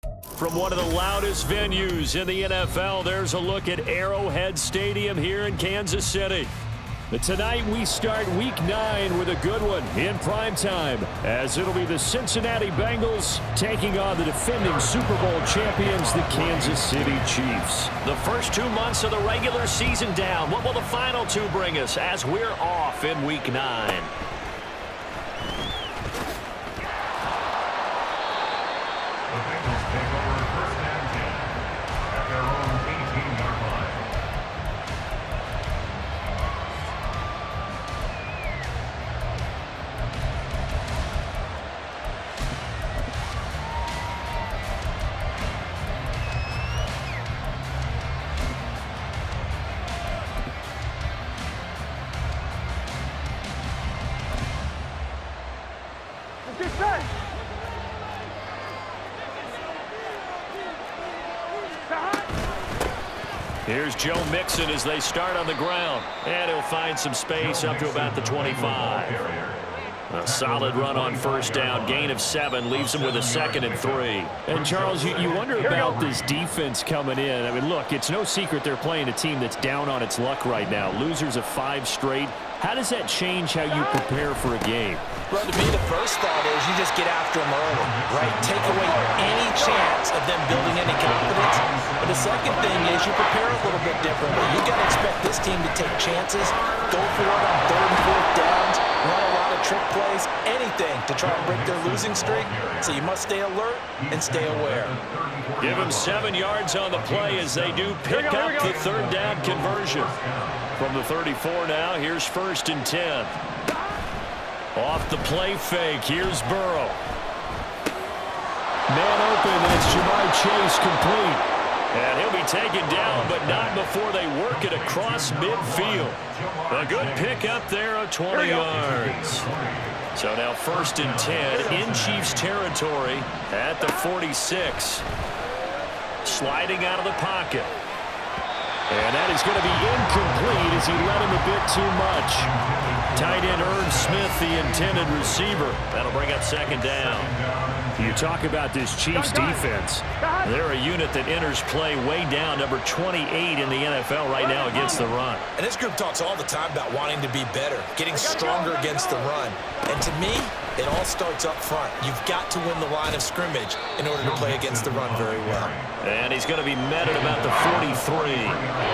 From one of the loudest venues in the NFL, there's a look at Arrowhead Stadium here in Kansas City. But tonight we start Week 9 with a good one in prime time, as it'll be the Cincinnati Bengals taking on the defending Super Bowl champions, the Kansas City Chiefs. The first 2 months of the regular season down. What will the final 2 bring us as we're off in Week 9? Here's Joe Mixon as they start on the ground. And he'll find some space up to about the 25. A solid run on first down. Gain of 7 leaves him with a 2nd and 3. And, Charles, you wonder about this defense coming in. I mean, look, it's no secret they're playing a team that's down on its luck right now. Losers of 5 straight. How does that change how you prepare for a game? Well, to me, the first thought is you just get after them early, right? Take away any chance of them building any confidence. But the second thing is you prepare a little bit differently. You got to expect this team to take chances, go for it on 3rd and 4th downs, run a lot of trick plays, anything to try and break their losing streak. So you must stay alert and stay aware. Give them 7 yards on the play as they do pick up the 3rd down conversion. From the 34 now, here's 1st and 10. Off the play fake, here's Burrow. Man open, and it's Jamar Chase complete. And he'll be taken down, but not before they work it across midfield. A good pick up there of 20 yards. So now 1st and 10 in Chiefs territory at the 46. Sliding out of the pocket. And that is going to be incomplete as he let him a bit too much. Tight end Irv Smith, the intended receiver. That'll bring up 2nd down. You talk about this Chiefs defense. They're a unit that enters play way down, number 28 in the NFL right now against the run. And this group talks all the time about wanting to be better, getting stronger against the run. And to me, it all starts up front. You've got to win the line of scrimmage in order to play against the run very well. And he's going to be met at about the 43.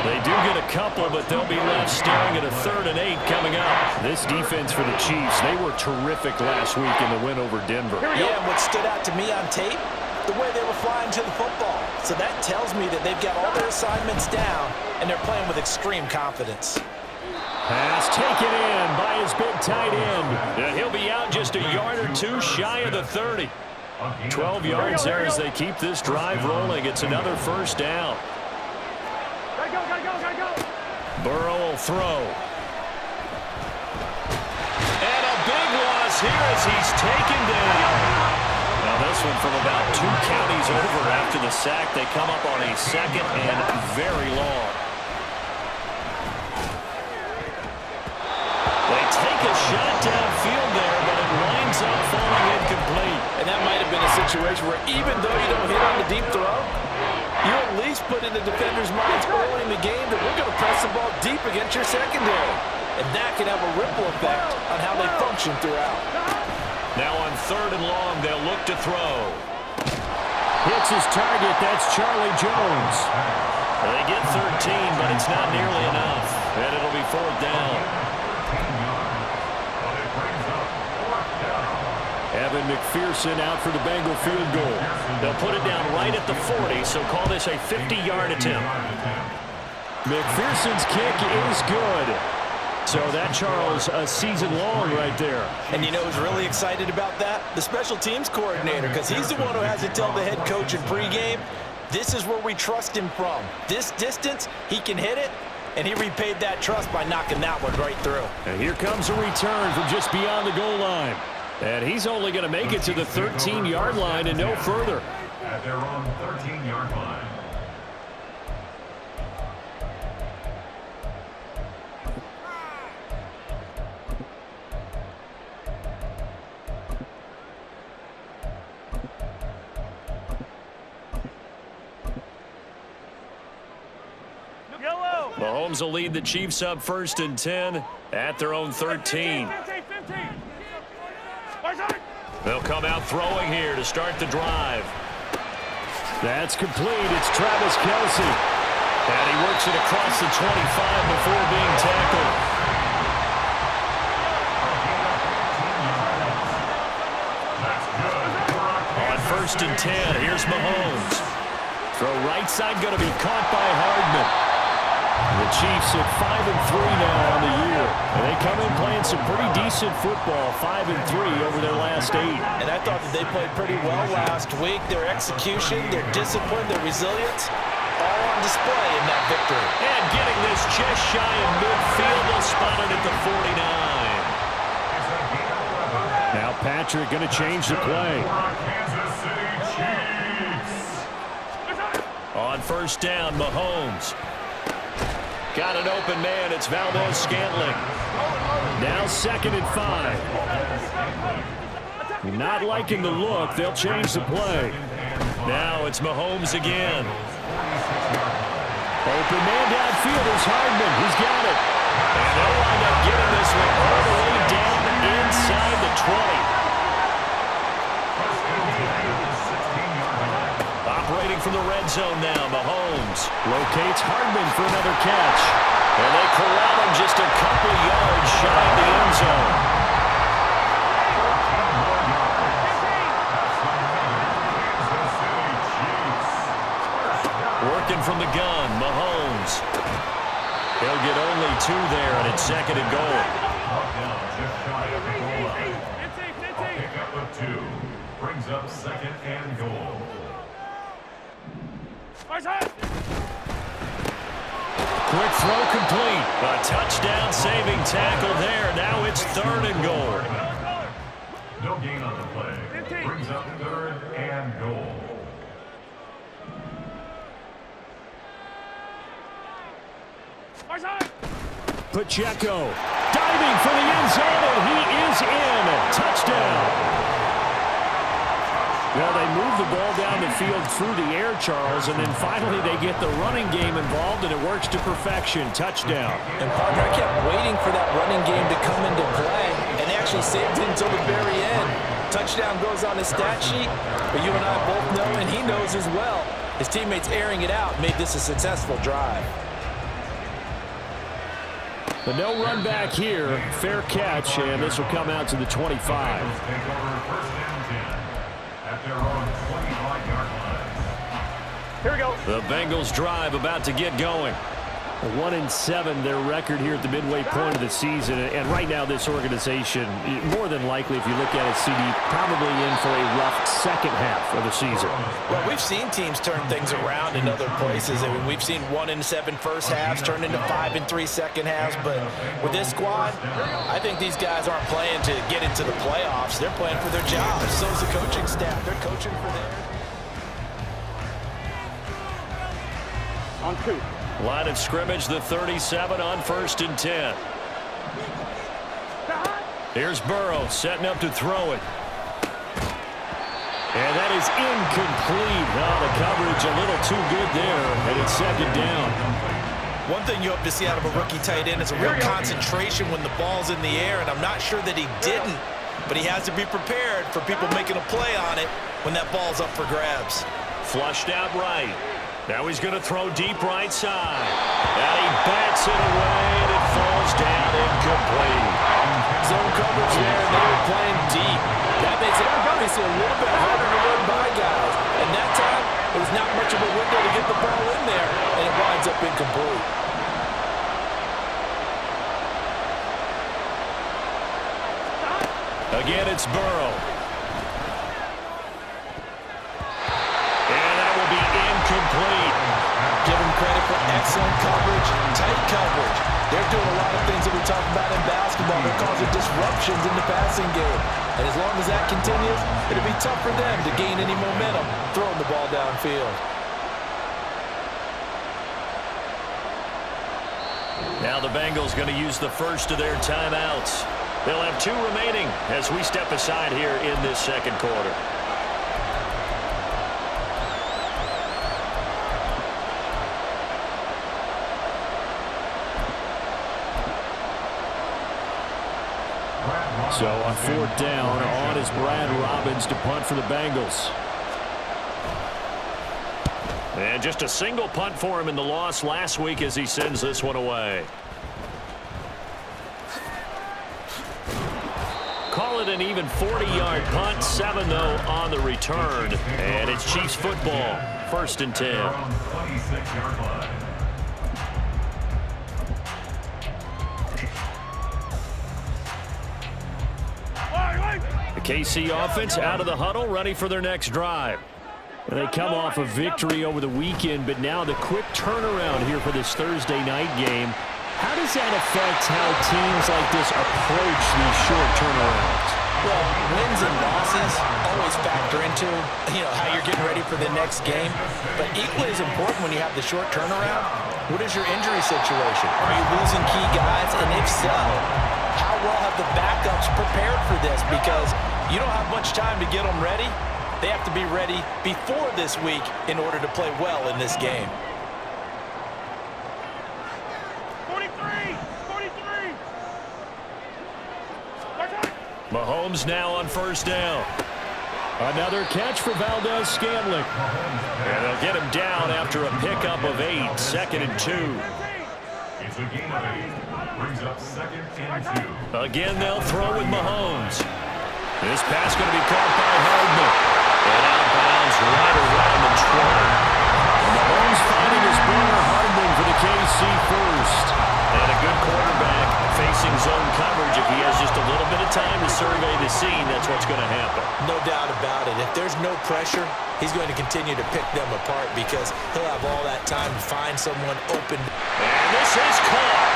They do get a couple, but they'll be left staring at a 3rd and 8 coming up. This defense for the Chiefs, they were terrific last week in the win over Denver. Yeah, and what stood out to me on tape, the way they were flying to the football. So that tells me that they've got all their assignments down, and they're playing with extreme confidence. Pass taken in by his big tight end. And he'll be out just a yard or 2 shy of the 30. 12 yards there as they keep this drive rolling. It's another 1st down. Burrow will throw. And a big loss here as he's taken down. Now this one from about 2 counties over after the sack. They come up on a 2nd and very long. They take a shot downfield there, but it winds up falling incomplete. And that might have been a situation where even though you don't hit on the deep throw, you at least put in the defender's minds early in the game that we're going to press the ball deep against your secondary. And that can have a ripple effect on how they function throughout. Now on 3rd and long, they'll look to throw. Hits his target. That's Charlie Jones. They get 13, but it's not nearly enough. And it'll be 4th down. Evan McPherson out for the Bengal field goal. They'll put it down right at the 40, so call this a 50-yard attempt. McPherson's kick is good. So that, Charles, a season long right there. And you know who's really excited about that? The special teams coordinator, because he's the one who has to tell the head coach in pregame, this is where we trust him from. This distance, he can hit it, and he repaid that trust by knocking that one right through. And here comes a return from just beyond the goal line. And he's only going to make it to the 13-yard line and no further. At their own 13-yard line. Mahomes will lead the Chiefs up 1st and 10 at their own 13. They'll come out throwing here to start the drive. That's complete. It's Travis Kelce. And he works it across the 25 before being tackled. On 1st and 10, here's Mahomes. Throw right side going to be caught by Hardman. The Chiefs at 5-3 now on the year. And they come in playing some pretty decent football, 5-3 over their last 8. And I thought that they played pretty well last week. Their execution, their discipline, their resilience, all on display in that victory. And getting this just shy of midfield, they'll spot it at the 49. Now Patrick going to change the play. On 1st down, Mahomes. Got an open man. It's Valdez-Scantling. Now 2nd and 5. Not liking the look. They'll change the play. Now it's Mahomes again. Open man downfield is Hardman. He's got it. And they'll wind up getting this one all the way down inside the 20. Operating from the red zone now, Mahomes locates Hardman for another catch. And they corral him just a couple yards shy of the end zone. Working from the gun, Mahomes. He'll get only 2 there, and it's 2nd and goal. Pick up of 2. Brings up 2nd and goal. Quick throw complete. A touchdown saving tackle there. Now it's 3rd and goal. No gain on the play. Brings up 3rd and goal. Pacheco diving for the end zone, and he is in. Touchdown. Well, they move the ball down the field through the air, Charles, and then finally they get the running game involved, and it works to perfection. Touchdown. And, partner, I kept waiting for that running game to come into play, and they actually saved it until the very end. Touchdown goes on his stat sheet, but you and I both know, and he knows as well, his teammates airing it out made this a successful drive. But no run back here. Fair catch, and this will come out to the 25. Here we go. The Bengals drive about to get going. 1-7, their record here at the midway point of the season. And right now, this organization, more than likely, if you look at it, CD, probably in for a rough second half of the season. Well, we've seen teams turn things around in other places. I mean, we've seen 1-7 first halves turn into 5-3 second halves. But with this squad, I think these guys aren't playing to get into the playoffs. They're playing for their jobs. So is the coaching staff. They're coaching for theirs. On 2. Line of scrimmage, the 37 on 1st and 10. Here's Burrow setting up to throw it. And that is incomplete. Oh, the coverage a little too good there, and it's 2nd down. One thing you hope to see out of a rookie tight end is a real concentration when the ball's in the air, and I'm not sure that he didn't, but he has to be prepared for people making a play on it when that ball's up for grabs. Flushed out right. Now he's going to throw deep right side. And he bats it away, and it falls down incomplete. Zone coverage there, and they were playing deep. That makes it obviously a little bit harder to run by guys. And that time, it was not much of a window to get the ball in there, and it winds up incomplete. Again, it's Burrow. And that will be incomplete. Give them credit for excellent coverage, tight coverage. They're doing a lot of things that we talk about in basketball. They're causing disruptions in the passing game. And as long as that continues, it'll be tough for them to gain any momentum throwing the ball downfield. Now the Bengals going to use the first of their timeouts. They'll have 2 remaining as we step aside here in this 2nd quarter. So on 4th down, on is Brad Robbins to punt for the Bengals. And just a single punt for him in the loss last week as he sends this one away. Call it an even 40-yard punt, 7 though on the return. And it's Chiefs football, 1st and 10. The KC offense out of the huddle, ready for their next drive. And they come off a victory over the weekend, but now the quick turnaround here for this Thursday night game. How does that affect how teams like this approach these short turnarounds? Well, wins and losses always factor into, how you're getting ready for the next game. But equally as important when you have the short turnaround, what is your injury situation? Are you losing key guys? And if so, how well have the backups prepared for this? Because you don't have much time to get them ready. They have to be ready before this week in order to play well in this game. 43! Mahomes now on 1st down. Another catch for Valdez-Scantling. And they'll get him down after a pickup of 8, 2nd and 2. It's a gain of 8. Brings up 2nd and 2. Again, they'll throw with Mahomes. This pass going to be caught by Hardman. And outbounds right around the 20. Mahomes finding his brother Hardman for the KC first. And a good quarterback facing zone coverage. If he has just a little bit of time to survey the scene, that's what's going to happen. No doubt about it. If there's no pressure, he's going to continue to pick them apart because he'll have all that time to find someone open. And this is caught.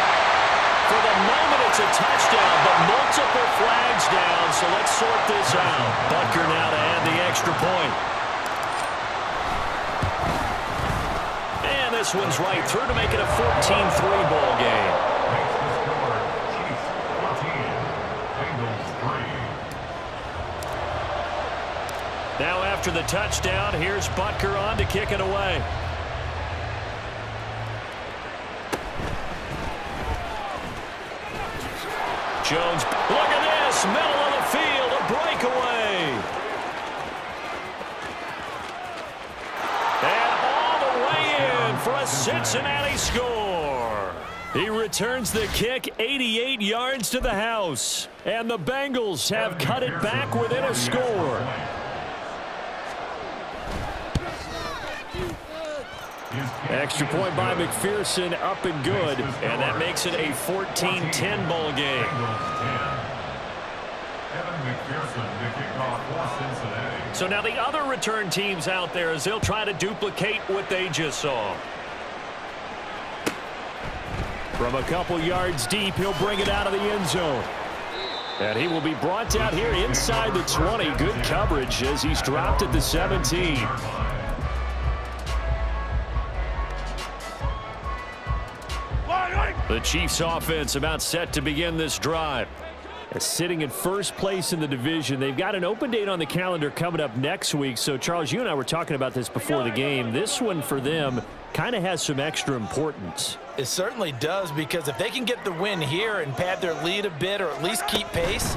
For the moment, it's a touchdown, but multiple flags down, so let's sort this out. Butker now to add the extra point. And this one's right through to make it a 14-3 ball game. Chiefs 14, Bengals 3. Now after the touchdown, here's Butker on to kick it away. Jones, look at this, middle of the field, a breakaway. And all the way in for a Cincinnati score. He returns the kick 88 yards to the house. And the Bengals have cut it back within a score. Extra point by McPherson, up and good. And that makes it a 14-10 ball game. So now the other return teams out there as they'll try to duplicate what they just saw. From a couple yards deep, he'll bring it out of the end zone. And he will be brought down here inside the 20. Good coverage as he's dropped at the 17. The Chiefs offense about set to begin this drive. Sitting in first place in the division. They've got an open date on the calendar coming up next week. So, Charles, you and I were talking about this before the game. This one for them kind of has some extra importance. It certainly does, because if they can get the win here and pad their lead a bit or at least keep pace,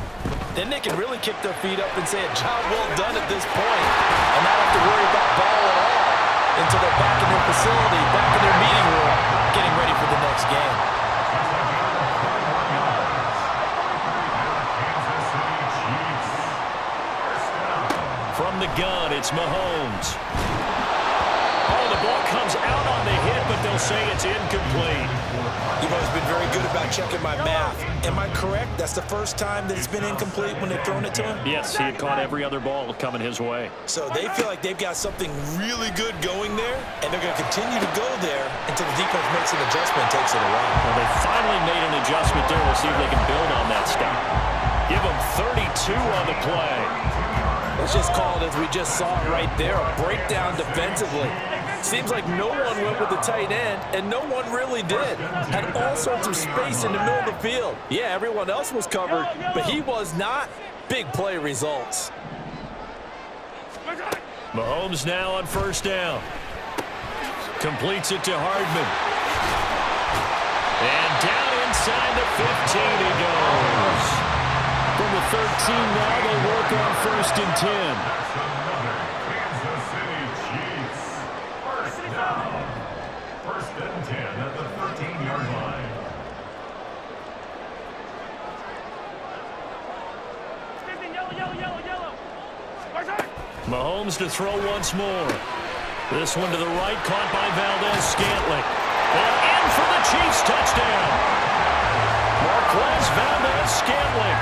then they can really kick their feet up and say a job well done at this point and not have to worry about ball at all until they're back in their facility, back in their meeting room, getting ready for the next game. From the gun, it's Mahomes. Oh, the ball comes out on the hit, but they'll say it's incomplete. You've always been very good about checking my math. Am I correct? That's the first time that it's been incomplete when they've thrown it to him? Yes, he had caught every other ball coming his way. So they feel like they've got something really good going there, and they're going to continue to go there until the defense makes an adjustment and takes it away. Well, they finally made an adjustment there. We'll see if they can build on that stuff. Give them 32 on the play. It's just called, as we just saw it right there, a breakdown defensively. Seems like no one went with the tight end, and no one really did. Had all sorts of space in the middle of the field. Yeah, everyone else was covered, but he was not. Big play results. Mahomes now on first down. Completes it to Hardman. And down inside the 15 he goes. From the 13 now. They'll work on 1st and 10. Kansas City Chiefs. First down. 1st and 10 at the 13-yard line. Mahomes to throw once more. This one to the right, caught by Valdez-Scantling. And in for the Chiefs touchdown. Marquez Valdez-Scantling,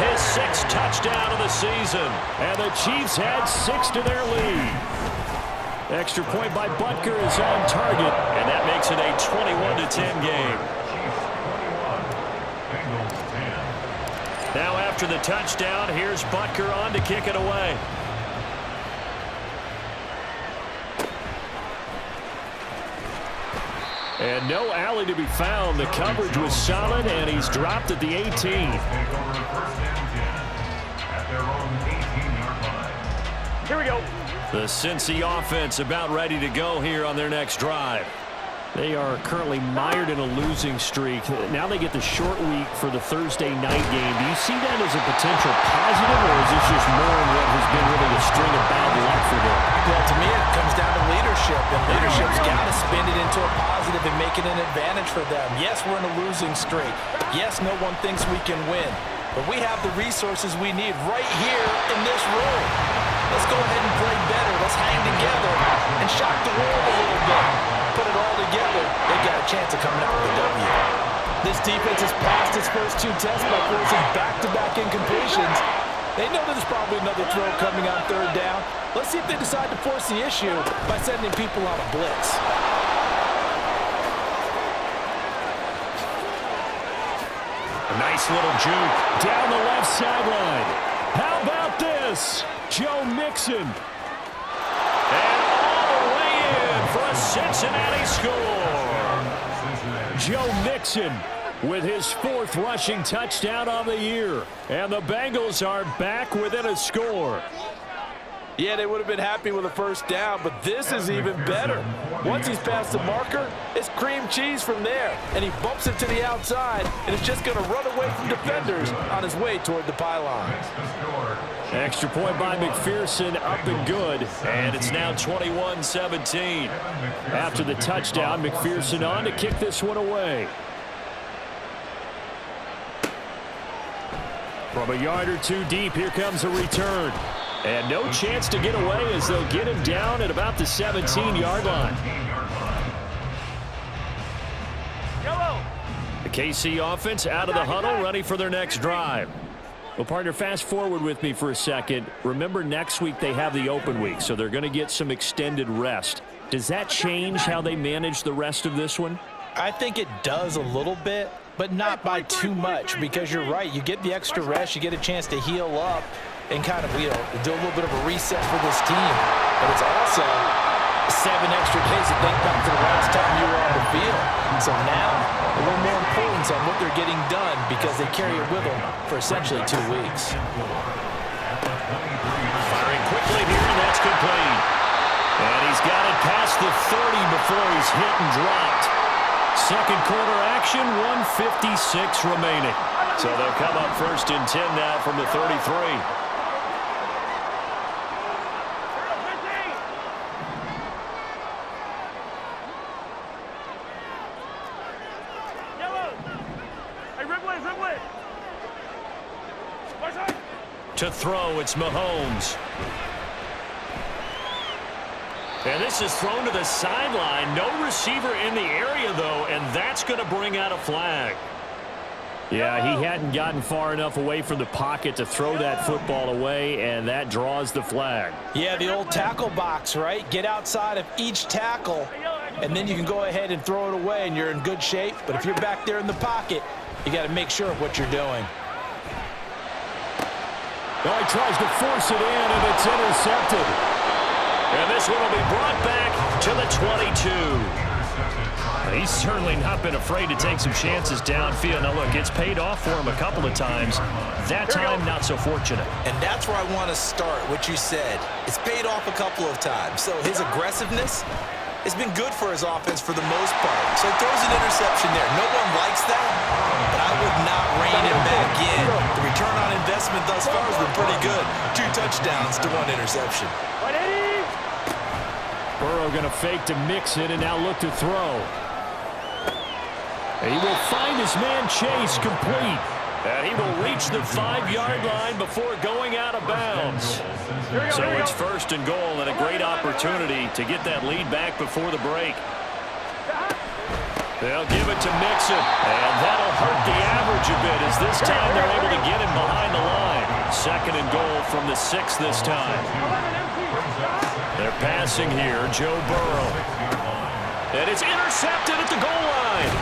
his 6th touchdown of the season. And the Chiefs had 6 to their lead. Extra point by Butker is on target. And that makes it a 21-10 game. Now after the touchdown, here's Butker on to kick it away. And no alley to be found. The coverage was solid, and he's dropped at the 18. Take over 1st and 10 at their own 18-yard line. Here we go. The Cincy offense about ready to go here on their next drive. They are currently mired in a losing streak. Now they get the short week for the Thursday night game. Do you see that as a potential positive, or is this just more of what has been really a string of bad luck for them? Well, to me, it comes down to leadership, and leadership's got to spin it into a positive and make it an advantage for them. Yes, we're in a losing streak. Yes, no one thinks we can win, but we have the resources we need right here in this room. Let's go ahead and play better. Let's hang together and shock the world a little bit. Put it all together, they got a chance of coming out with a W. This defense has passed its first 2 tests by forcing back-to-back incompletions. They know there's probably another throw coming on 3rd down. Let's see if they decide to force the issue by sending people on a blitz. A nice little juke. Down the left sideline. How about this? Joe Mixon. And all the way in for a Cincinnati score. Joe Mixon with his 4th rushing touchdown of the year. And the Bengals are back within a score. Yeah, they would have been happy with a 1st down, but this is even better. Once he's past the marker, it's cream cheese from there. And he bumps it to the outside, and it's just going to run away from defenders on his way toward the pylon. Extra point by McPherson, up and good. And it's now 21-17. After the touchdown, McPherson on to kick this one away. From a yard or 2 deep, here comes a return. And no chance to get away as they'll get him down at about the 17-yard line. The KC offense out of the huddle, ready for their next drive. Well, partner, fast forward with me for a second. Remember, next week they have the open week, so they're going to get some extended rest. Does that change how they manage the rest of this one? I think it does a little bit, but not by too much, because you're right. You get the extra rest, you get a chance to heal up and kind of, do a little bit of a reset for this team. But it's also 7 extra days to think back to the last time you were on the field. So now, a little more importance on what they're getting done because they carry it with them for essentially 2 weeks. Firing quickly here, and that's complete. And he's got it past the 30 before he's hit and dropped. Second quarter action, 1:56 remaining. So they'll come up 1st and 10 now from the 33. To throw, it's Mahomes. And this is thrown to the sideline. No receiver in the area, though, and that's going to bring out a flag. Yeah, he hadn't gotten far enough away from the pocket to throw that football away, and that draws the flag. Yeah, the old tackle box, right? Get outside of each tackle, and then you can go ahead and throw it away, and you're in good shape. But if you're back there in the pocket, you got to make sure of what you're doing. Oh, he tries to force it in, and it's intercepted. And this one will be brought back to the 22. He's certainly not been afraid to take some chances downfield. Now, look, it's paid off for him a couple of times. That time, not so fortunate. And that's where I want to start, what you said. It's paid off a couple of times. So his aggressiveness, has been good for his offense for the most part. So he throws an interception there. No one likes that, but I would not rein him back in. The return on investment thus far has been pretty good. 2 touchdowns to 1 interception. Burrow going to fake to mix it and now look to throw. He will find his man Chase complete. And he will reach the 5-yard line before going out of bounds. So it's 1st and goal and a great opportunity to get that lead back before the break. They'll give it to Mixon, and that'll hurt the average a bit as this time they're able to get him behind the line. 2nd and goal from the 6 this time. They're passing here, Joe Burrow. And it's intercepted at the goal line.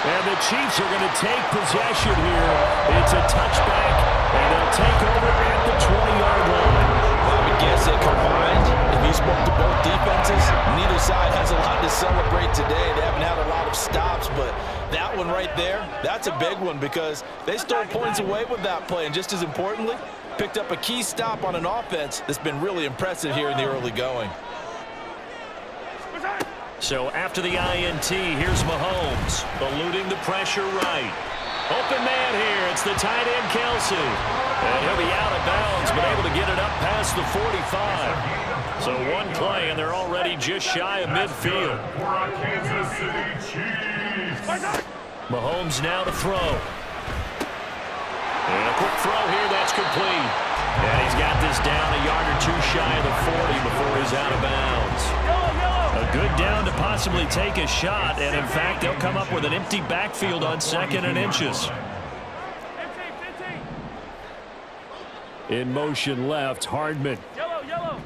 And the Chiefs are going to take possession here. It's a touchback, and they'll take over at the 20-yard line. I would guess that combined, if you spoke to both defenses, neither side has a lot to celebrate today. They haven't had a lot of stops, but that one right there, that's a big one because they stole points away with that play. And just as importantly, picked up a key stop on an offense that's been really impressive here in the early going. So after the INT, here's Mahomes, eluding the pressure right. Open man here. It's the tight end, Kelsey. And he'll be out of bounds, but able to get it up past the 45. So 1 play, and they're already just shy of midfield. Mahomes now to throw. And a quick throw here. That's complete. And he's got this down a yard or 2 shy of the 40 before he's out of bounds. A good down to possibly take a shot, and in fact, they'll come up with an empty backfield on 2nd and inches. In motion left, Hardman. Yellow.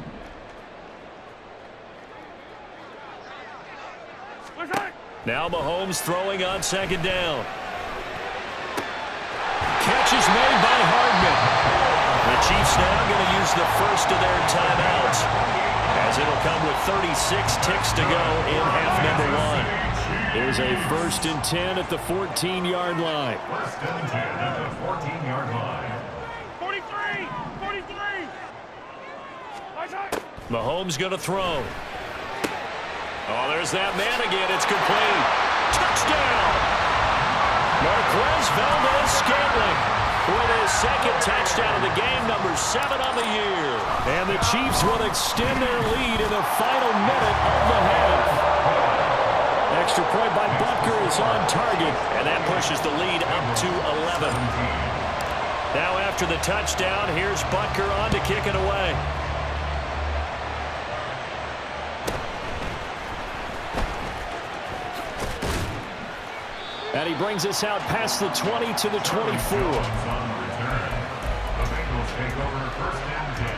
Now Mahomes throwing on 2nd down. Catch is made by Hardman. The Chiefs now going to use the first of their timeouts, as it'll come with 36 ticks to go in half number 1. There's a 1st and 10 at the 14-yard line. 1st and 10 at the 14-yard line. 43. Mahomes going to throw. Oh, there's that man again. It's complete. Touchdown! Marquez Valdez-Scantling with his 2nd touchdown of the game, number 7 on the year. And the Chiefs will extend their lead in the final minute of the half. Extra point by Butker is on target, and that pushes the lead up to 11. Now after the touchdown, here's Butker on to kick it away. And he brings us out past the 20 to the 24. The Bengals take over 1st and 10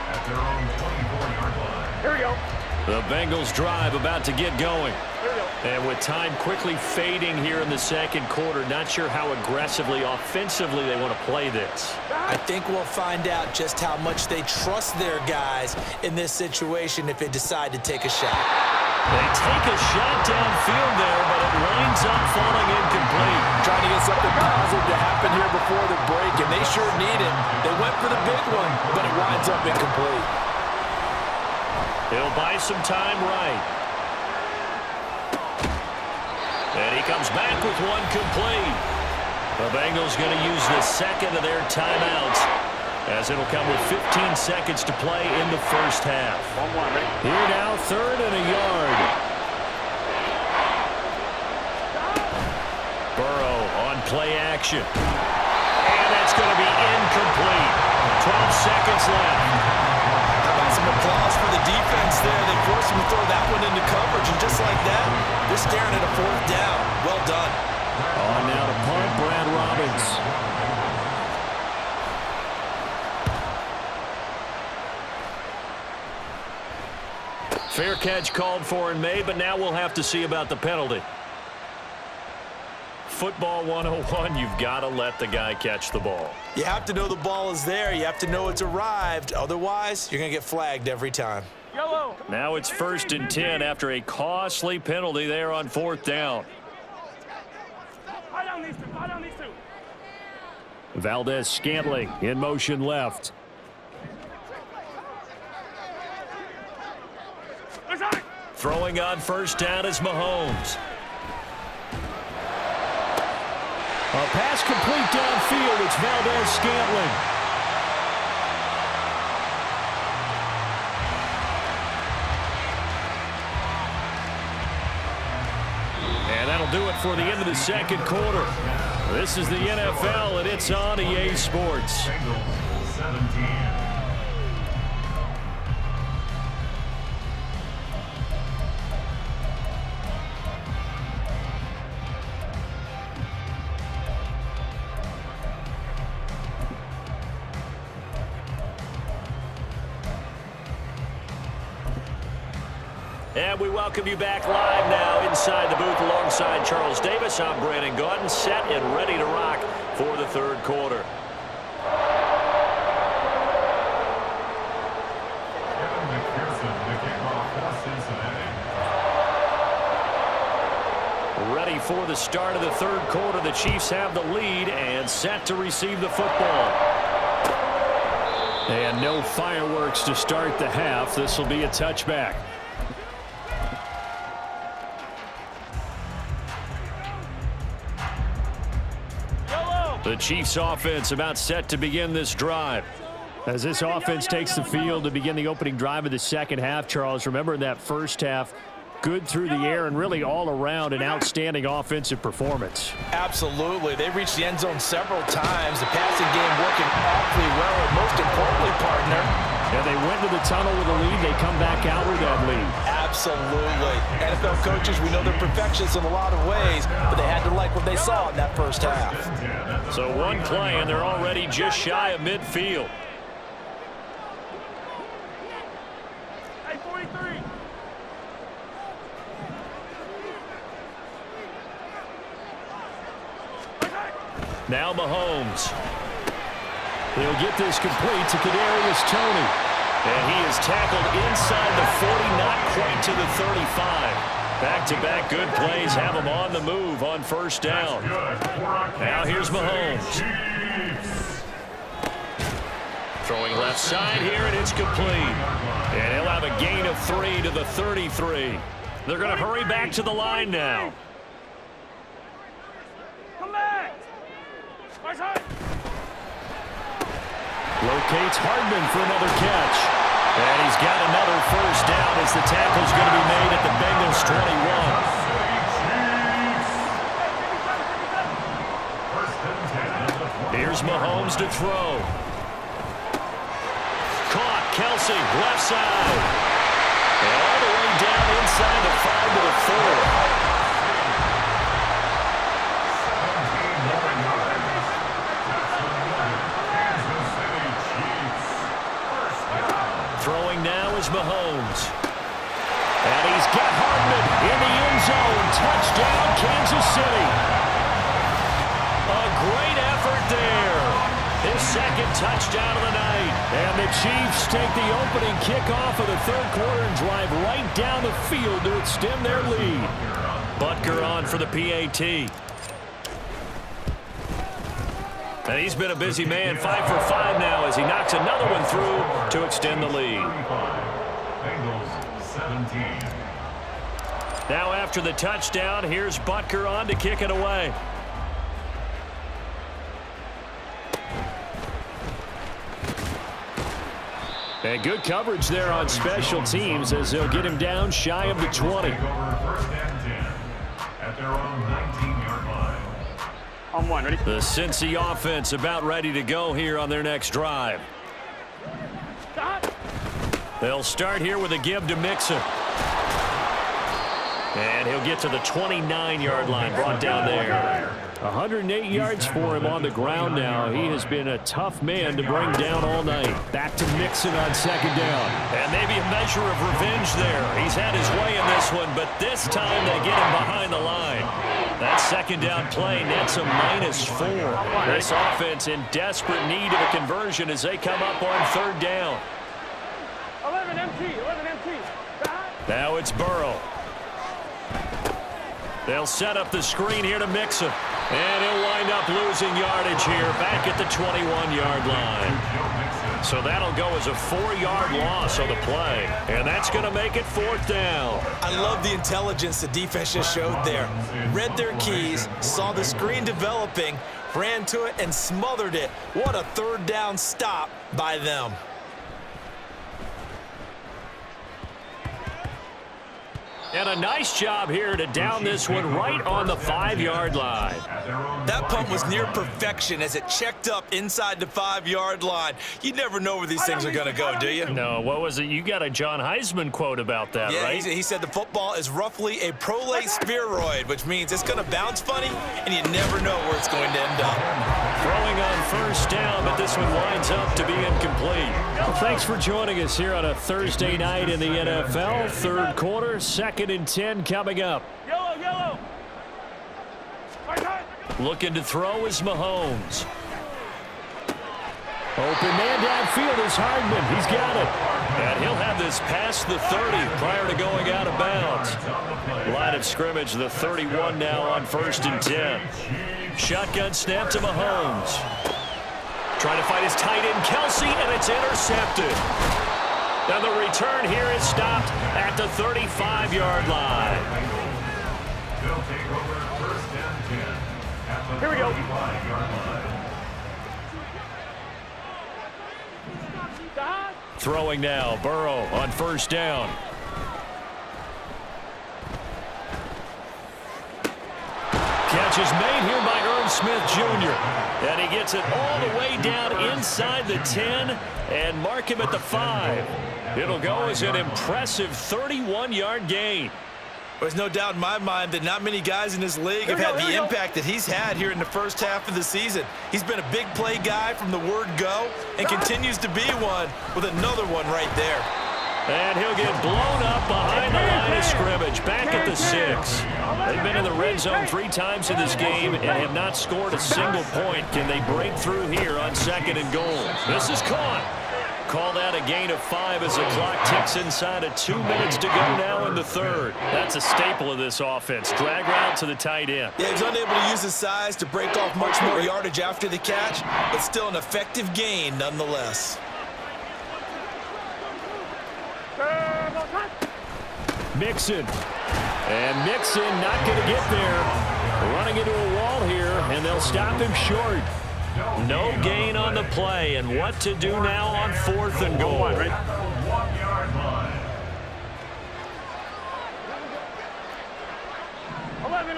at their own 24-yard line. Here we go. The Bengals drive about to get going. And with time quickly fading here in the 2nd quarter, not sure how aggressively, offensively they want to play this. I think we'll find out just how much they trust their guys in this situation if they decide to take a shot. They take a shot downfield there, but it winds up falling incomplete. Trying to get something positive to happen here before the break, and they sure need it. They went for the big one, but it winds up incomplete. He'll buy some time right. And he comes back with one complete. The Bengals going to use the 2nd of their timeouts, as it'll come with 15 seconds to play in the 1st half. Here now, 3rd and a yard. Burrow on play action. And that's going to be incomplete. 12 seconds left. How about some applause for the defense there? They forced him to throw that one into coverage, and just like that, they're staring at a 4th down. Well done. On now to punt, Brad Robbins. Fair catch called for and made, but now we'll have to see about the penalty. Football 101, you've got to let the guy catch the ball. You have to know the ball is there. You have to know it's arrived. Otherwise, you're going to get flagged every time. Yellow. Now it's 1st and 10 after a costly penalty there on 4th down. Fire down these two. Valdez-Scantling in motion left. Throwing on first down is Mahomes. A pass complete downfield. It's Valdez-Scantling. And that'll do it for the end of the second quarter. This is the NFL, and it's on EA Sports. Bengals 17. And we welcome you back live now inside the booth alongside Charles Davis. I'm Brandon Gaudin, set and ready to rock for the third quarter. Ready for the start of the third quarter. The Chiefs have the lead and set to receive the football. And no fireworks to start the half. This will be a touchback. The Chiefs offense about set to begin this drive. As this offense takes the field to begin the opening drive of the second half, Charles, remember in that first half, good through the air and really all around an outstanding offensive performance. Absolutely. They reached the end zone several times. The passing game working awfully well, and most importantly, partner. And they went to the tunnel with a lead. They come back out with that lead. Absolutely. NFL coaches, we know they're perfectionists in a lot of ways, but they had to like what they saw in that first half. So one play, and they're already just shy of midfield. Hey, 43. Now Mahomes. They'll get this complete to Kadarius Toney. And he is tackled inside the 40, not quite to the 35. Back-to-back good plays have him on the move on first down. Now here's Mahomes. Throwing left side here, and it's complete. And he'll have a gain of 3 to the 33. They're going to hurry back to the line now. Come back. Right side. Locates Hardman for another catch. And he's got another first down as the tackle's going to be made at the Bengals 21. Here's Mahomes to throw. Caught, Kelsey, left side. And all the way down inside the 5 to the 4. Throwing now is Mahomes. And he's got Hardman in the end zone. Touchdown, Kansas City. A great effort there. His second touchdown of the night. And the Chiefs take the opening kickoff of the third quarter and drive right down the field to extend their lead. Butker on for the PAT. And he's been a busy man, 5 for 5 now as he knocks another one through to extend the lead. Bengals 17. Now after the touchdown, here's Butker on to kick it away. And good coverage there on special teams as they'll get him down shy of the 20. Take over first and 10 at their own 19-yard line. On one, ready? The Cincy offense about ready to go here on their next drive. They'll start here with a give to Mixon. And he'll get to the 29-yard line, brought down there. 108 yards for him on the ground now. He has been a tough man to bring down all night. Back to Mixon on second down. And maybe a measure of revenge there. He's had his way in this one, but this time they get him behind the line. That second down play nets a -4. This offense in desperate need of a conversion as they come up on third down. 11 MT, 11 MT. Now it's Burrow. They'll set up the screen here to Mixon. And he'll wind up losing yardage here back at the 21-yard line. So that'll go as a 4-yard loss on the play. And that's going to make it 4th down. I love the intelligence the defense just showed there. Read their keys, saw the screen developing, ran to it, and smothered it. What a 3rd down stop by them. And a nice job here to down this one right on the 5-yard line. That punt was near perfection as it checked up inside the 5-yard line. You never know where these things are going to go, do you? No, what was it? You got a John Heisman quote about that, yeah, right? He said the football is roughly a prolate spheroid, which means it's going to bounce funny, and you never know where it's going to end up. Throwing on 1st down, but this one winds up to be incomplete. Well, thanks for joining us here on a Thursday night in the NFL. 3rd quarter, 2nd and 10 coming up. Yellow, yellow. Looking to throw is Mahomes. Open man downfield is Hardman. He's got it. And he'll have this past the 30 prior to going out of bounds. Line of scrimmage, the 31 now on 1st and 10. Shotgun snap to Mahomes. Trying to find his tight end, Kelsey, and it's intercepted. Now the return here is stopped at the 35-yard line. They'll take over 1st and 10 at the Here we go. 35-yard line. Throwing now, Burrow on 1st down. Catch is made here by Irv Smith Jr. And he gets it all the way down inside the 10 and mark him at the 5. It'll go as an impressive 31-yard gain. There's no doubt in my mind that not many guys in this league have had the impact that he's had here in the 1st half of the season. He's been a big play guy from the word go and continues to be one with another one right there. And he'll get blown up behind the line of scrimmage, back at the 6. They've been in the red zone 3 times in this game and have not scored a single point. Can they break through here on 2nd and goal? This is caught. Called out a gain of 5 as the clock ticks inside of 2 minutes to go now in the 3rd. That's a staple of this offense. Drag route to the tight end. Yeah, he's unable to use his size to break off much more yardage after the catch, but still an effective gain nonetheless. Mixon. And Mixon not going to get there. Running into a wall here, and they'll stop him short. No gain on the play, and what to do now on 4th and goal. 1-yard line. 11.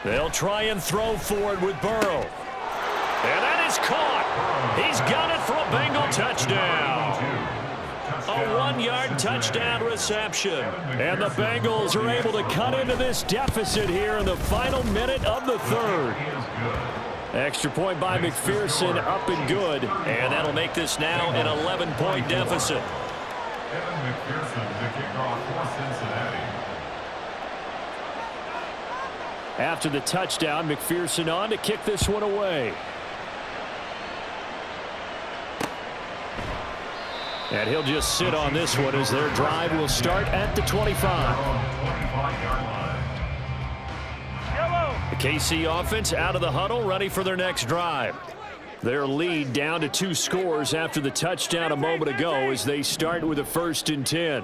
They'll try and throw forward with Burrow. And that is caught. He's got it for a Bengal touchdown. A 1-yard touchdown reception. And the Bengals are able to cut into this deficit here in the final minute of the 3rd. Extra point by McPherson, up and good. And that'll make this now an 11-point deficit. Evan McPherson, the kickoff for Cincinnati. After the touchdown, McPherson on to kick this one away. And he'll just sit on this one as their drive will start at the 25. The KC offense out of the huddle, ready for their next drive. Their lead down to 2 scores after the touchdown a moment ago as they start with a 1st and 10.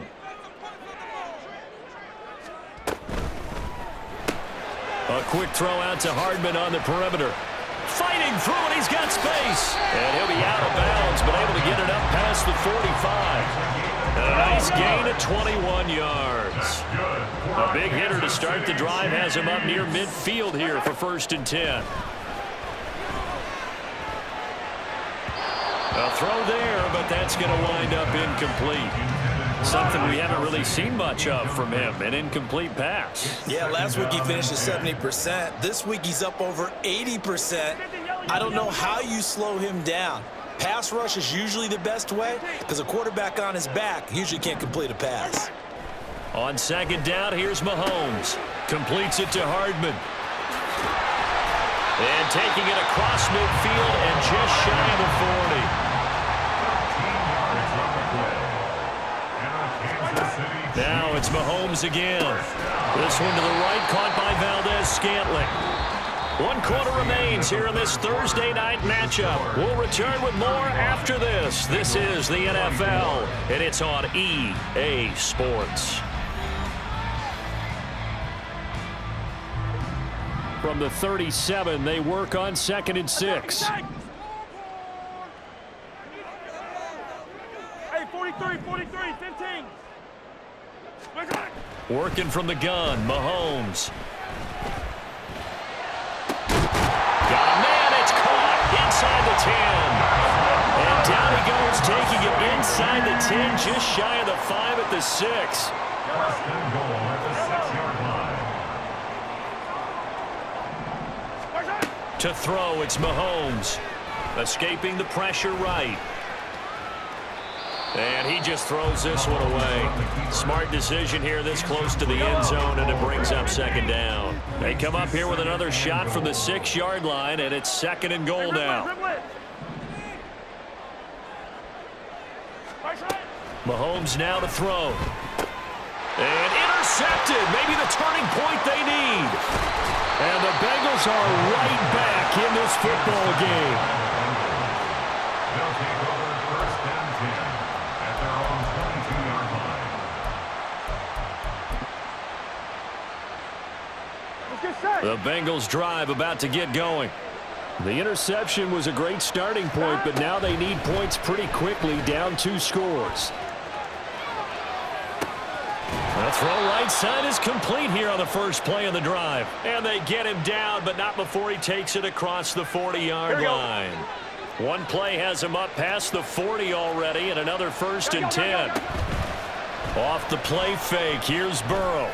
A quick throw out to Hardman on the perimeter. Fighting through it, he's got space. And he'll be out of bounds, but able to get it up past the 45. And a nice gain of 21 yards. A big hitter to start the drive has him up near midfield here for 1st and 10. A throw there, but that's going to wind up incomplete. Something we haven't really seen much of from him, an incomplete pass. Yeah, last week he finished at 70%. This week he's up over 80%. I don't know how you slow him down. Pass rush is usually the best way because a quarterback on his back usually can't complete a pass. On 2nd down, here's Mahomes. Completes it to Hardman. And taking it across midfield and just shy of the 40. Now it's Mahomes again. This one to the right, caught by Valdez-Scantling. 1 quarter remains here in this Thursday night matchup. We'll return with more after this. This is the NFL, and it's on EA Sports. From the 37, they work on 2nd and 6. Hey, 43, 15. Working from the gun, Mahomes. Got a man, it's caught inside the 10. And down he goes, taking it inside the 10, just shy of the 5 at the 6. First and goal at the 6-yard line. To throw, it's Mahomes. Escaping the pressure right. And he just throws this one away. Smart decision here this close to the end zone, and it brings up 2nd down. They come up here with another shot from the 6-yard line, and it's 2nd and goal now. Mahomes now to throw. And intercepted. Maybe the turning point they need. And the Bengals are right back in this football game. They'll take over 1st and 10 at their own 22-yard line. The Bengals drive about to get going. The interception was a great starting point, but now they need points pretty quickly, down 2 scores. The throw right side is complete here on the first play of the drive. And they get him down, but not before he takes it across the 40-yard line. One play has him up past the 40 already, and another 1st and 10. Off the play fake, here's Burrow.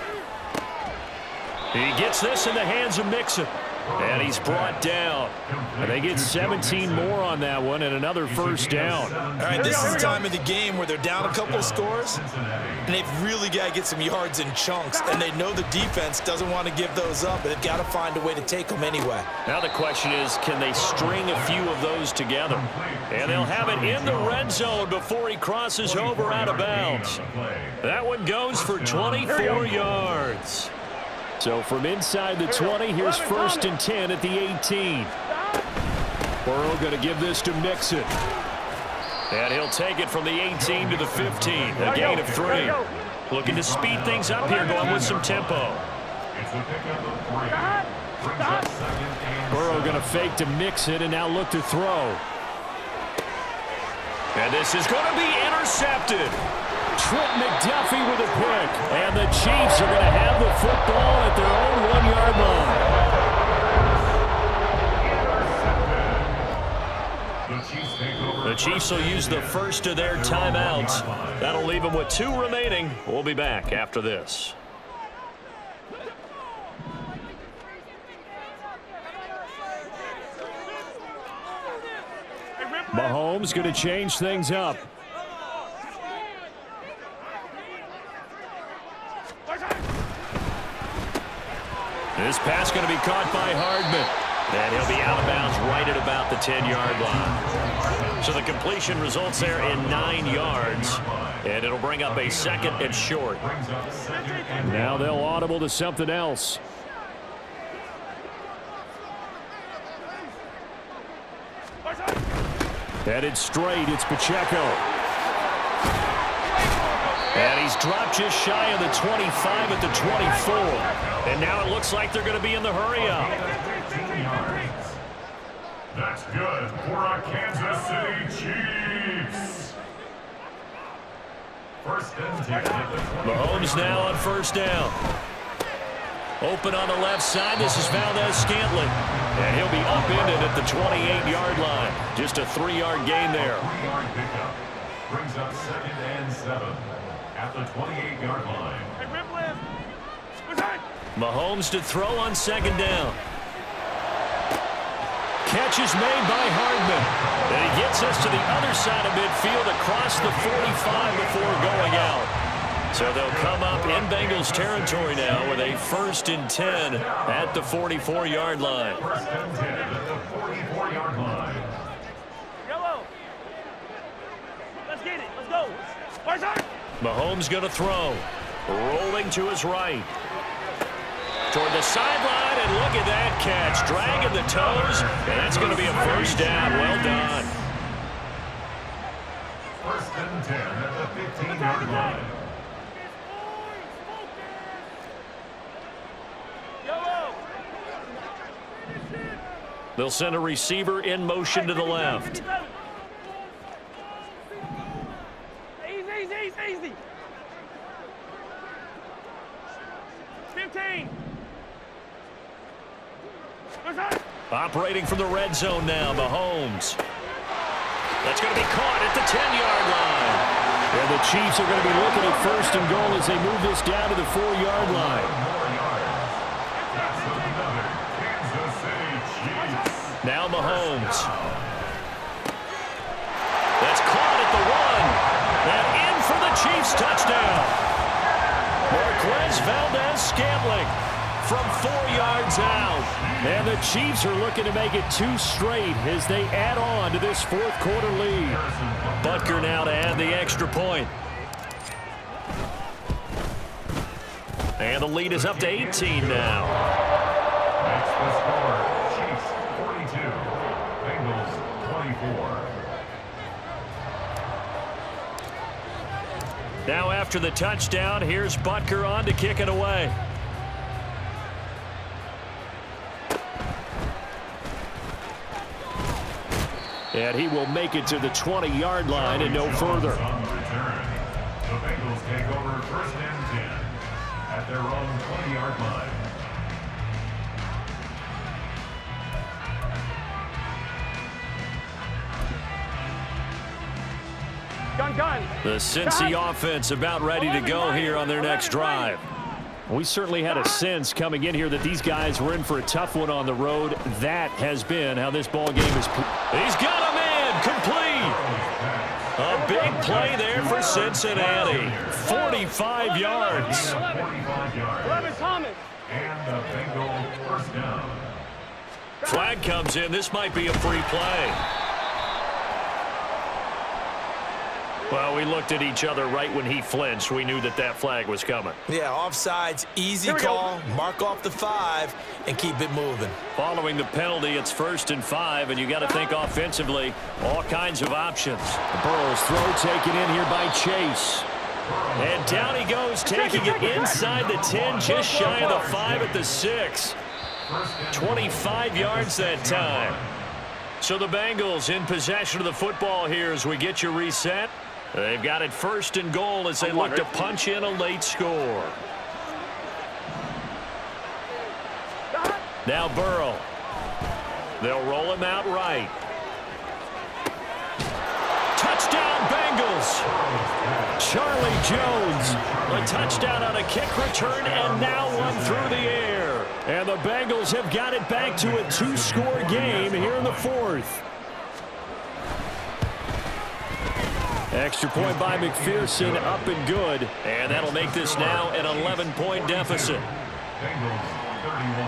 He gets this in the hands of Mixon. And he's brought down. And they get 17 more on that one and another 1st down. All right, this is the time of the game where they're down a couple of scores, and they've really got to get some yards in chunks, and they know the defense doesn't want to give those up, but they've got to find a way to take them anyway. Now the question is, can they string a few of those together? And they'll have it in the red zone before he crosses over out of bounds. That one goes for 24 yards. So from inside the 20, here's 1st and 10 at the 18. Burrow going to give this to Mixon. And he'll take it from the 18 to the 15. A gain of 3. Looking to speed things up here, going with some tempo. Burrow going to fake to Mixon and now look to throw. And this is going to be intercepted. Trent McDuffie with a pick. And the Chiefs are going to have the football at their own 1-yard line. The Chiefs will use the first of their timeouts. That'll leave them with 2 remaining. We'll be back after this. Mahomes going to change things up. This pass going to be caught by Hardman. And he'll be out of bounds right at about the 10-yard line. So the completion results there in 9 yards. And it'll bring up a 2nd and short. Now they'll audible to something else. Headed straight, it's Pacheco. And he's dropped just shy of the 25 at the 24. And now it looks like they're going to be in the hurry-up. That's good for our Kansas City Chiefs. 1st and 10 at the 20. Mahomes now on 1st down. Open on the left side. This is Valdez-Scantling. And he'll be upended at the 28-yard line. Just a 3-yard gain there. 3-yard pickup brings up 2nd and 7 at the 28-yard line. Mahomes to throw on 2nd down. Catch is made by Hardman. And he gets us to the other side of midfield across the 45 before going out. So they'll come up in Bengals territory now with a 1st and 10 at the 44-yard line. 1st and 10 at the 44-yard line. Yellow. Let's get it. Let's go. Right side. Mahomes going to throw. Rolling to his right. toward the sideline, and look at that catch. Dragging the toes, and that's going to be a first down. Well done. First and 10 at the 15-yard line. They'll send a receiver in motion to the left. Easy. 15. Operating from the red zone now, Mahomes. That's going to be caught at the 10-yard line. And the Chiefs are going to be looking at first and goal as they move this down to the 4-yard line. Now Mahomes. That's caught at the 1. And in for the Chiefs touchdown. Marquez Valdez-Scantling from 4 yards out. And the Chiefs are looking to make it 2 straight as they add on to this fourth-quarter lead. Butker now to add the extra point. And the lead is up to 18 now. That's the score. Chiefs 42, Bengals 24. Now after the touchdown, here's Butker on to kick it away. And he will make it to the 20-yard line and no further. On the return. The Bengals take over first and 10 at their own 20-yard line. Gun. The Cincy offense about ready to go here on their next drive. We certainly had a sense coming in here that these guys were in for a tough one on the road. That has been how this ball game is. He's got a man complete. A big play there for Cincinnati. 45 yards. 45 yards. 11 Thomas. And the Bengals first down. Flag comes in. This might be a free play. Well, we looked at each other right when he flinched. We knew that that flag was coming. Yeah, offsides, easy call. Mark off the 5 and keep it moving. Following the penalty, it's 1st and 5, and you got to think offensively, all kinds of options. Burrow's throw taken in here by Chase. And down he goes, taking it inside the 10, just shy of the 5 at the 6. 25 yards that time. So the Bengals in possession of the football here as we get you reset. They've got it 1st and goal as they look to punch in a late score. Now Burrow. They'll roll him out right. Touchdown Bengals. Charlie Jones. A touchdown on a kick return and now one through the air. And the Bengals have got it back to a 2-score game here in the 4th. Extra point by McPherson, up and good. And that'll make this now an 11-point deficit. Bengals 31.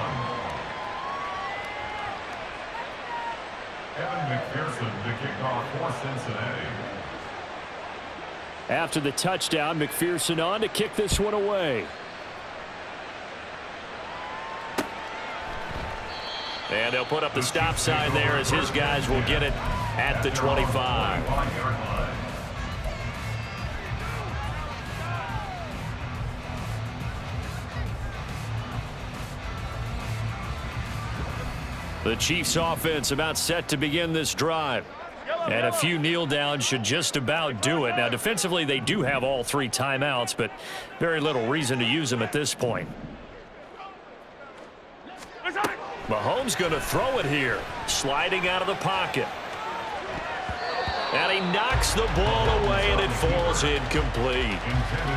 Evan McPherson to kick off for Cincinnati. After the touchdown, McPherson on to kick this one away. And they'll put up the stop sign there as his guys will get it at the 25. The Chiefs offense about set to begin this drive. And a few kneel downs should just about do it. Now defensively they do have all 3 timeouts, but very little reason to use them at this point. Mahomes going to throw it here. Sliding out of the pocket. And he knocks the ball away and it falls incomplete.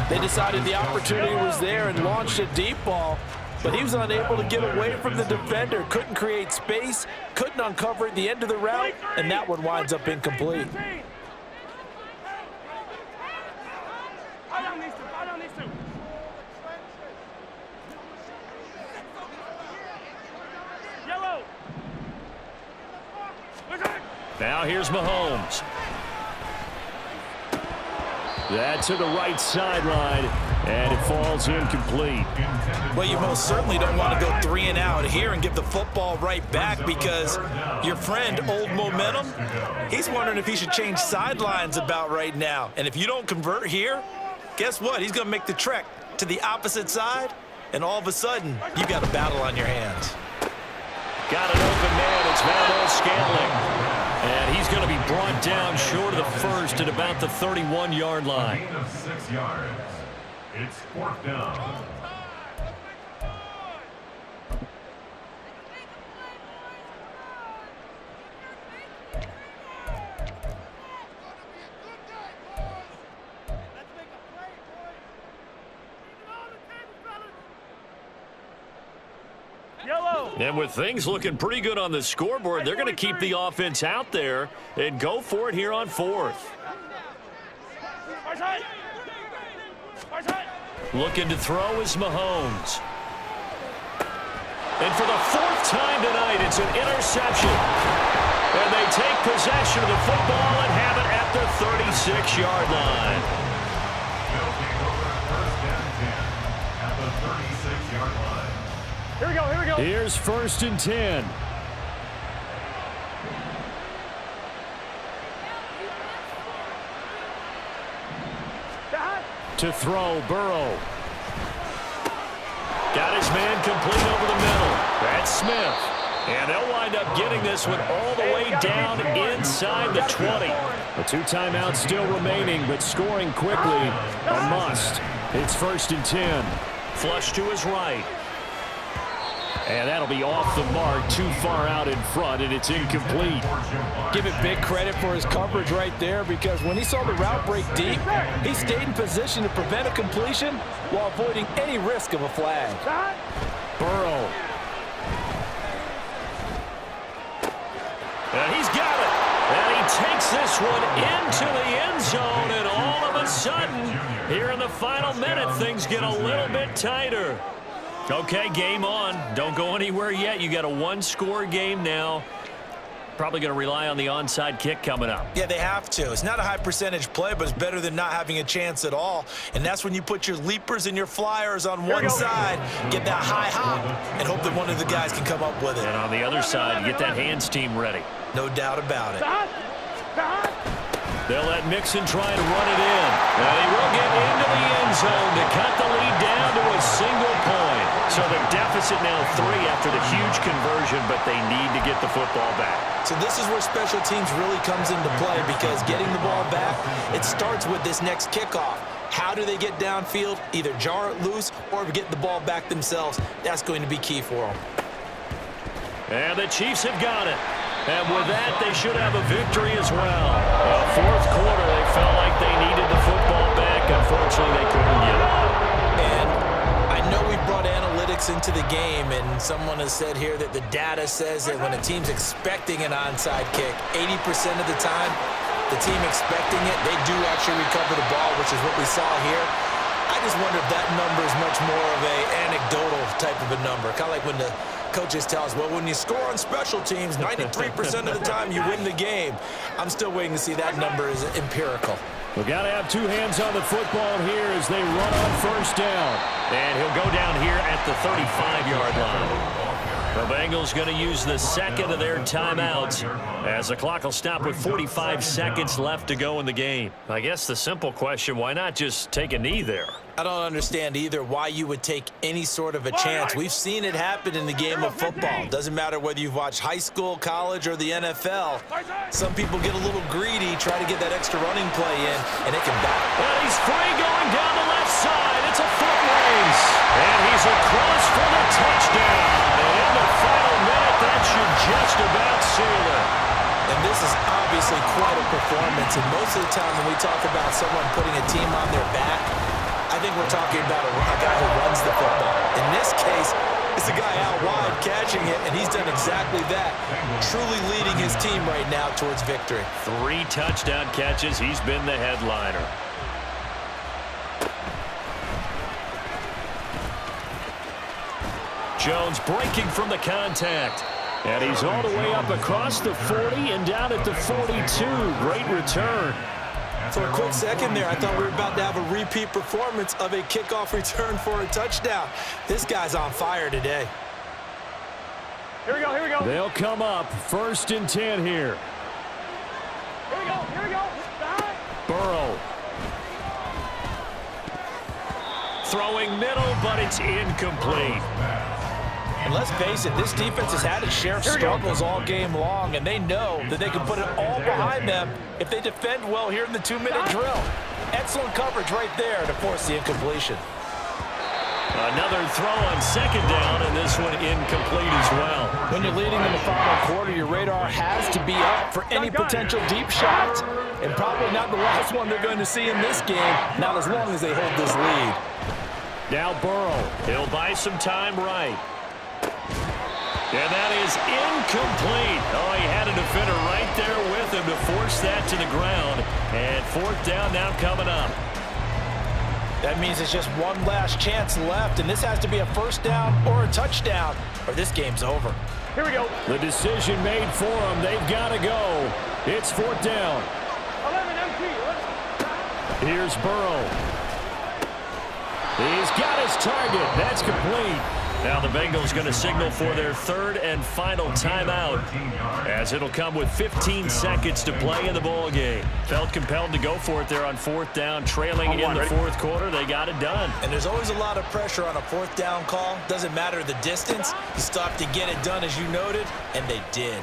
They decided the opportunity was there and launched a deep ball. But he was unable to get away from the defender, couldn't create space, couldn't uncover the end of the route, and that one winds up incomplete. Now here's Mahomes. That to the right sideline, and it falls ball's incomplete. Well, you most certainly don't want to go 3 and out here and give the football right back, because your friend, Old Momentum, he's wondering if he should change sidelines about right now. And if you don't convert here, guess what? He's going to make the trek to the opposite side, and all of a sudden, you got a battle on your hands. Got an open man. It's Scantling. And he's going to be brought down short of the first at about the 31-yard line. Gain of 6 yards. It's 4th down. And with things looking pretty good on the scoreboard, they're going to keep the offense out there and go for it here on 4th. Looking to throw is Mahomes. And for the 4th time tonight, it's an interception. And they take possession of the football and have it at the 36-yard line. They'll take over 1st and 10 at the 36-yard line. Here we go, here we go. Here's 1st and 10. To throw, Burrow. Got his man complete over the middle. That's Smith. And they'll wind up getting this one all the way down inside the 20. The 2 timeouts still remaining, but scoring quickly a must. It's 1st and 10. Flush to his right. And that'll be off the mark, too far out in front, and it's incomplete. Give it big credit for his coverage right there, because when he saw the route break deep, he stayed in position to prevent a completion while avoiding any risk of a flag. Burrow. And he's got it. And he takes this one into the end zone, and all of a sudden, here in the final minute, things get a little bit tighter. Okay, game on. Don't go anywhere yet. You got a 1-score game now. Probably going to rely on the onside kick coming up. Yeah, they have to. It's not a high percentage play, but it's better than not having a chance at all. And that's when you put your leapers and your flyers on one side, get that high hop, and hope that one of the guys can come up with it. And on the other side, get that hands team ready. No doubt about it. They'll let Mixon try to run it in. And he will get into the end zone to cut the lead down to a single point. So the deficit now 3 after the huge conversion, but they need to get the football back. So this is where special teams really comes into play, because getting the ball back, it starts with this next kickoff. How do they get downfield? Either jar it loose or get the ball back themselves. That's going to be key for them. And the Chiefs have got it. And with that, they should have a victory as well. Well, 4th quarter, they felt like they needed the football back. Unfortunately, they couldn't get it. And I know we brought analytics into the game, and someone has said here that the data says that when a team's expecting an onside kick, 80% of the time, the team expecting it, they do actually recover the ball, which is what we saw here. I just wonder if that number is much more of an anecdotal type of a number, kind of like when the coaches tell us, well, when you score on special teams, 93% of the time you win the game. I'm still waiting to see that number is empirical. We've got to have 2 hands on the football here as they run on 1st down. And he'll go down here at the 35-yard line. The Bengals going to use the 2nd of their timeouts as the clock will stop with 45 seconds left to go in the game. I guess the simple question, why not just take a knee there? I don't understand either why you would take any sort of a chance. We've seen it happen in the game of football. Doesn't matter whether you've watched high school, college, or the NFL. Some people get a little greedy, try to get that extra running play in, and it can back. And he's free going down the left side. It's a foot race. And he's across for the touchdown. And in the final minute, that should just about seal it. And this is obviously quite a performance. And most of the time when we talk about someone putting a team on their back, I think we're talking about a guy who runs the football. In this case, it's a guy out wide catching it, and he's done exactly that, truly leading his team right now towards victory. 3 touchdown catches. He's been the headliner. Jones breaking from the contact. And he's all the way up across the 40 and down at the 42. Great return. For a quick second there, I thought we were about to have a repeat performance of a kickoff return for a touchdown. This guy's on fire today. Here we go, here we go. They'll come up 1st and 10 here. Here we go, here we go. Burrow. Throwing middle, but it's incomplete. And let's face it, this defense has had its share of struggles all game long, and they know that they can put it all behind them if they defend well here in the 2-minute drill. Excellent coverage right there to force the incompletion. Another throw on 2nd down, and this one incomplete as well. When you're leading in the final quarter, your radar has to be up for any potential deep shots, and probably not the last one they're going to see in this game, not as long as they hold this lead. Now Burrow. He'll buy some time right. And that is incomplete. Oh, he had a defender right there with him to force that to the ground. And 4th down now coming up. That means it's just one last chance left, and this has to be a 1st down or a touchdown, or this game's over. Here we go. The decision made for them. They've got to go. It's 4th down. 11 empty. Here's Burrow. He's got his target. That's complete. Now the Bengals going to signal for their 3rd and final timeout, as it'll come with 15 seconds to play in the ball game. Felt compelled to go for it there on 4th down, trailing in the 4th quarter. They got it done. And there's always a lot of pressure on a 4th down call. Doesn't matter the distance. You stop to get it done, as you noted, and they did.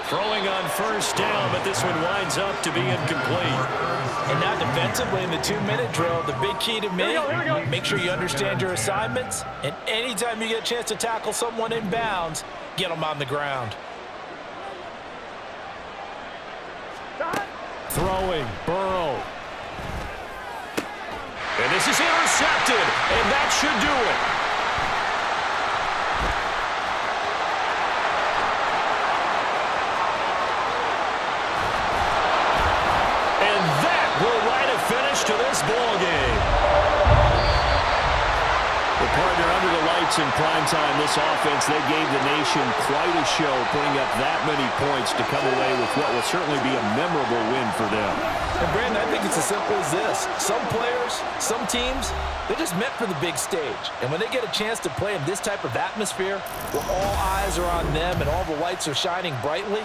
Throwing on 1st down, but this one winds up to be incomplete. And now defensively in the 2-minute drill, the big key to me, make sure you understand your assignments, and anytime you get a chance to tackle someone in bounds, get them on the ground. Throwing, Burrow. And this is intercepted, and that should do it. To this ball game. The partner under the lights in primetime, this offense, they gave the nation quite a show, putting up that many points to come away with what will certainly be a memorable win for them. And Brandon, I think it's as simple as this. Some players, some teams, they're just meant for the big stage. And when they get a chance to play in this type of atmosphere, where all eyes are on them and all the lights are shining brightly,